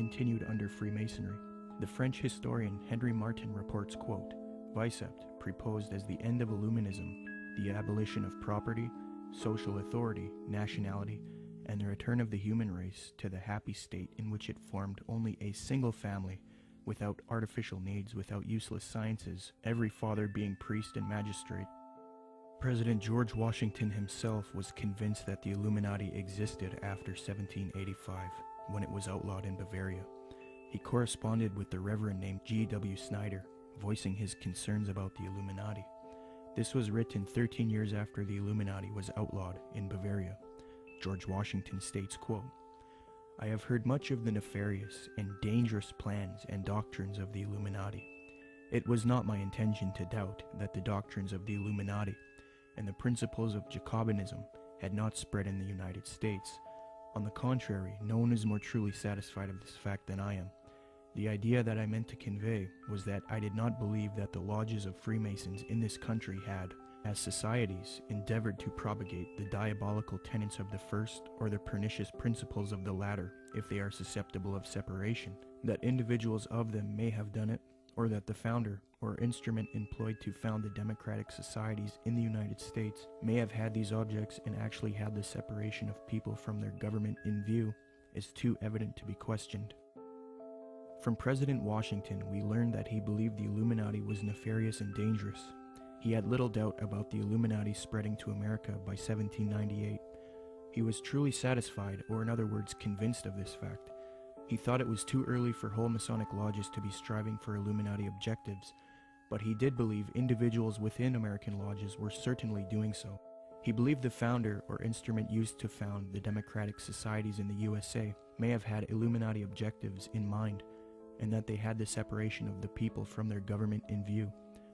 continued under Freemasonry. The French historian Henry Martin reports, quote, Vicept proposed as the end of Illuminism the abolition of property, social authority, nationality, and the return of the human race to the happy state in which it formed only a single family, without artificial needs, without useless sciences, every father being priest and magistrate. President George Washington himself was convinced that the Illuminati existed after 1785, when it was outlawed in Bavaria. He corresponded with the Reverend named G.W. Snyder, voicing his concerns about the Illuminati. This was written 13 years after the Illuminati was outlawed in Bavaria. George Washington states, quote, I have heard much of the nefarious and dangerous plans and doctrines of the Illuminati. It was not my intention to doubt that the doctrines of the Illuminati and the principles of Jacobinism had not spread in the United States. On the contrary, no one is more truly satisfied of this fact than I am. The idea that I meant to convey was that I did not believe that the lodges of Freemasons in this country had, as societies, endeavored to propagate the diabolical tenets of the first or the pernicious principles of the latter if they are susceptible of separation, that individuals of them may have done it, or that the founder or instrument employed to found the democratic societies in the United States may have had these objects and actually had the separation of people from their government in view is too evident to be questioned. From President Washington, we learned that he believed the Illuminati was nefarious and dangerous. He had little doubt about the Illuminati spreading to America by 1798. He was truly satisfied, or in other words, convinced of this fact. He thought it was too early for whole Masonic lodges to be striving for Illuminati objectives, but he did believe individuals within American lodges were certainly doing so. He believed the founder or instrument used to found the democratic societies in the USA may have had Illuminati objectives in mind, and that they had the separation of the people from their government in view.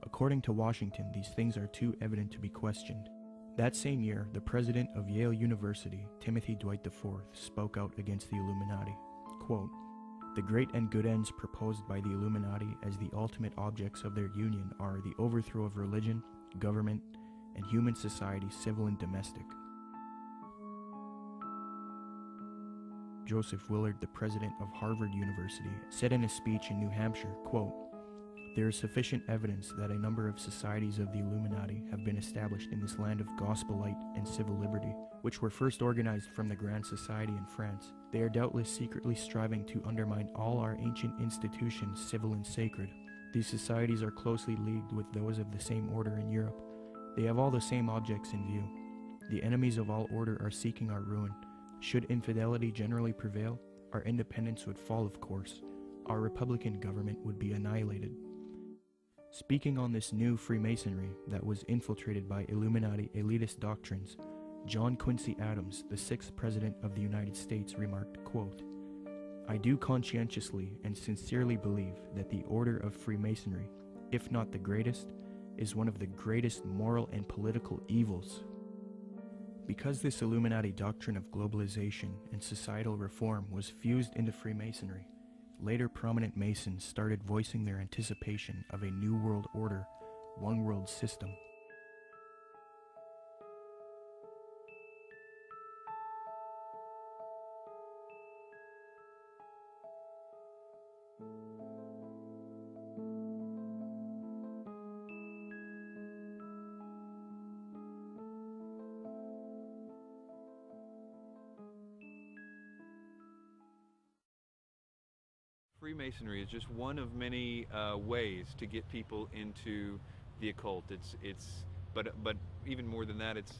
According to Washington, these things are too evident to be questioned. That same year, the president of Yale University, Timothy Dwight IV, spoke out against the Illuminati. Quote, the great and good ends proposed by the Illuminati as the ultimate objects of their union are the overthrow of religion, government, and human society, civil and domestic. Joseph Willard, the president of Harvard University, said in a speech in New Hampshire, quote, there is sufficient evidence that a number of societies of the Illuminati have been established in this land of gospel light and civil liberty, which were first organized from the Grand Society in France. They are doubtless secretly striving to undermine all our ancient institutions, civil and sacred. These societies are closely leagued with those of the same order in Europe. They have all the same objects in view. The enemies of all order are seeking our ruin. Should infidelity generally prevail, our independence would fall, of course. Our republican government would be annihilated. Speaking on this new Freemasonry that was infiltrated by Illuminati elitist doctrines, John Quincy Adams, the 6th President of the United States, remarked, quote, I do conscientiously and sincerely believe that the order of Freemasonry, if not the greatest, is one of the greatest moral and political evils. Because this Illuminati doctrine of globalization and societal reform was fused into Freemasonry, later prominent Masons started voicing their anticipation of a new world order, one world system. Freemasonry is just one of many ways to get people into the occult. But even more than that, it's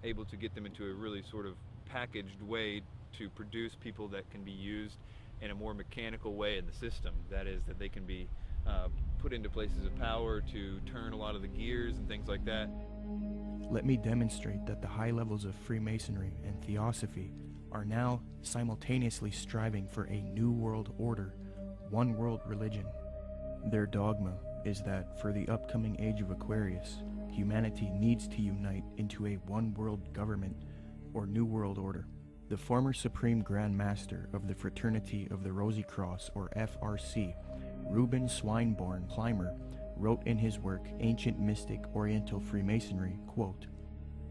able to get them into a really sort of packaged way to produce people that can be used in a more mechanical way in the system. That is, that they can be put into places of power to turn a lot of the gears and things like that. Let me demonstrate that the high levels of Freemasonry and Theosophy are now simultaneously striving for a new world order, one world religion. Their dogma is that for the upcoming age of Aquarius, humanity needs to unite into a one world government or new world order. The former Supreme Grand Master of the Fraternity of the Rosy Cross, or FRC, Reuben Swinburne Clymer, wrote in his work Ancient Mystic Oriental Freemasonry, quote,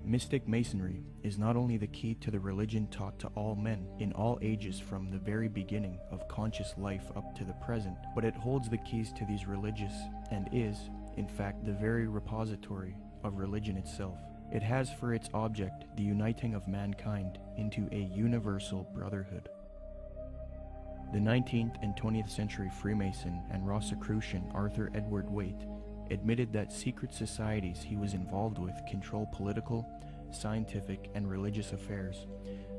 Mystic Masonry is not only the key to the religion taught to all men in all ages from the very beginning of conscious life up to the present, but it holds the keys to these religious and is, in fact, the very repository of religion itself. It has for its object the uniting of mankind into a universal brotherhood. The 19th and 20th century Freemason and Rosicrucian Arthur Edward Waite admitted that secret societies he was involved with control political, scientific, and religious affairs.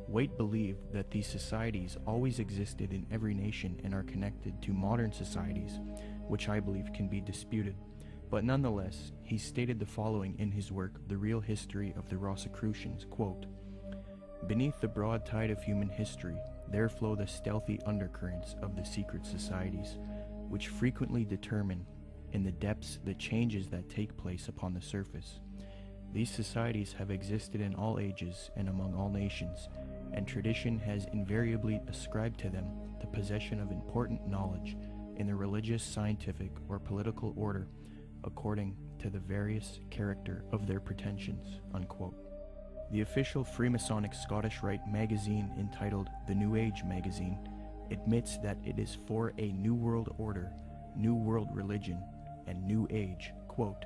Waite believed that these societies always existed in every nation and are connected to modern societies, which I believe can be disputed. But nonetheless, he stated the following in his work, The Real History of the Rosicrucians, quote, "Beneath the broad tide of human history, there flow the stealthy undercurrents of the secret societies, which frequently determine in the depths the changes that take place upon the surface. These societies have existed in all ages and among all nations, and tradition has invariably ascribed to them the possession of important knowledge in the religious, scientific, or political order according to the various character of their pretensions," unquote. The official Freemasonic Scottish Rite magazine, entitled The New Age Magazine, admits that it is for a New World Order, New World Religion, and New Age. Quote,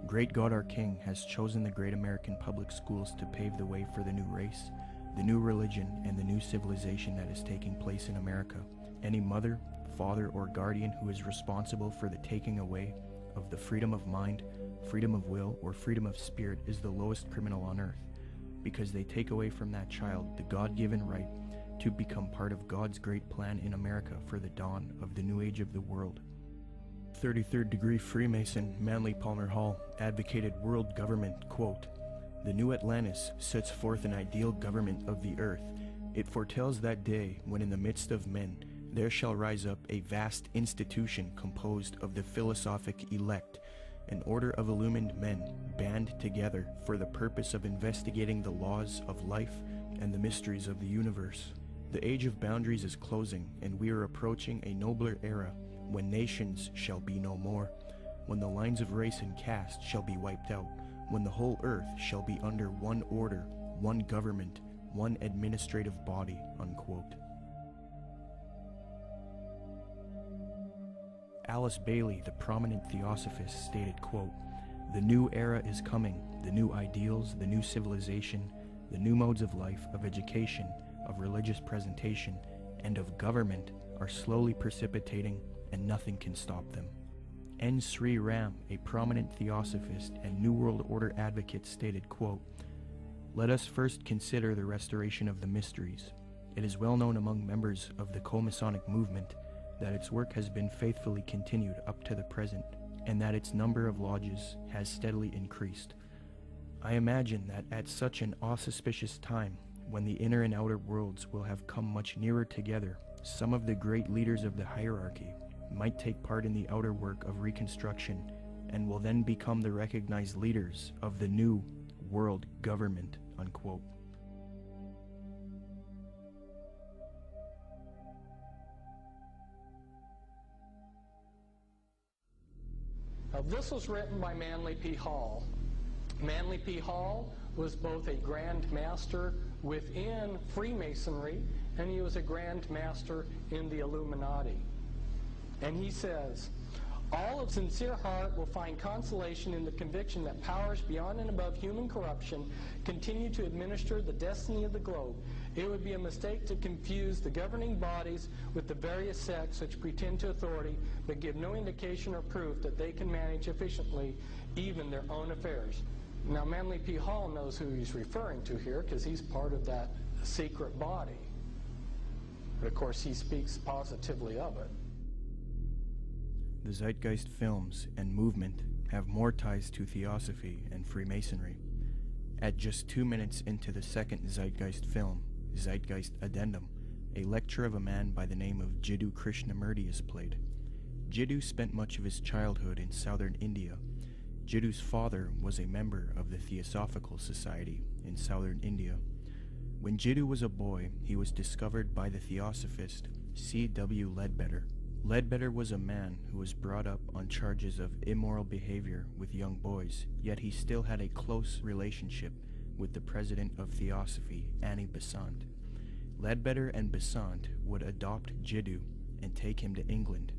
"Great God our King has chosen the great American public schools to pave the way for the new race, the new religion, and the new civilization that is taking place in America. Any mother, father, or guardian who is responsible for the taking away of the freedom of mind, freedom of will, or freedom of spirit is the lowest criminal on earth, because they take away from that child the God-given right to become part of God's great plan in America for the dawn of the new age of the world." 33rd degree Freemason Manly Palmer Hall advocated world government, quote, "The new Atlantis sets forth an ideal government of the earth. It foretells that day when in the midst of men there shall rise up a vast institution composed of the philosophic elect, an order of illumined men band together for the purpose of investigating the laws of life and the mysteries of the universe. The age of boundaries is closing, and we are approaching a nobler era when nations shall be no more, when the lines of race and caste shall be wiped out, when the whole earth shall be under one order, one government, one administrative body," unquote. Alice Bailey, the prominent theosophist, stated, quote, "The new era is coming. The new ideals, the new civilization, the new modes of life, of education, of religious presentation, and of government are slowly precipitating, and nothing can stop them." N. Sri Ram, a prominent theosophist and New World Order advocate, stated, quote, "Let us first consider the restoration of the mysteries. It is well known among members of the co-Masonic movement that its work has been faithfully continued up to the present, and that its number of lodges has steadily increased. I imagine that at such an auspicious time, when the inner and outer worlds will have come much nearer together, some of the great leaders of the hierarchy might take part in the outer work of reconstruction and will then become the recognized leaders of the new world government," unquote. Now, this was written by Manly P. Hall. Manly P. Hall was both a Grand Master within Freemasonry, and he was a Grand Master in the Illuminati. And he says, "All of sincere heart will find consolation in the conviction that powers beyond and above human corruption continue to administer the destiny of the globe. It would be a mistake to confuse the governing bodies with the various sects which pretend to authority but give no indication or proof that they can manage efficiently even their own affairs." Now, Manly P. Hall knows who he's referring to here because he's part of that secret body. But of course, he speaks positively of it. The Zeitgeist films and movement have more ties to Theosophy and Freemasonry. At just 2 minutes into the second Zeitgeist film, Zeitgeist Addendum, a lecture of a man by the name of Jiddu Krishnamurti is played. Jiddu spent much of his childhood in southern India. Jiddu's father was a member of the Theosophical Society in southern India. When Jiddu was a boy, he was discovered by the Theosophist C.W. Ledbetter. Ledbetter was a man who was brought up on charges of immoral behavior with young boys, yet he still had a close relationship with the president of Theosophy, Annie Besant. Ledbetter and Besant would adopt Jiddu and take him to England.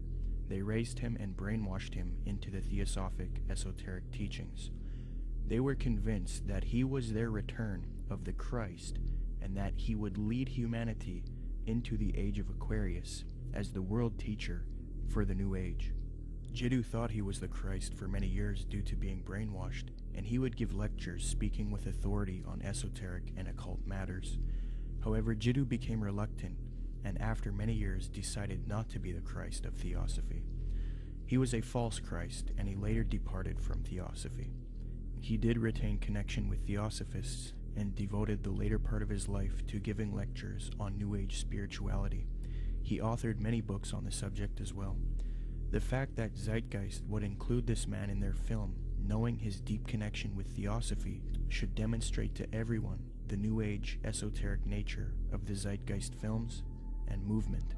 They raised him and brainwashed him into the Theosophic esoteric teachings. They were convinced that he was their return of the Christ and that he would lead humanity into the age of Aquarius as the world teacher for the New Age. Jiddu thought he was the Christ for many years due to being brainwashed, and he would give lectures speaking with authority on esoteric and occult matters. However, Jiddu became reluctant and after many years decided not to be the Christ of Theosophy. He was a false Christ, and he later departed from Theosophy. He did retain connection with Theosophists and devoted the later part of his life to giving lectures on New Age spirituality. He authored many books on the subject as well. The fact that Zeitgeist would include this man in their film, knowing his deep connection with Theosophy, should demonstrate to everyone the New Age esoteric nature of the Zeitgeist films and movement.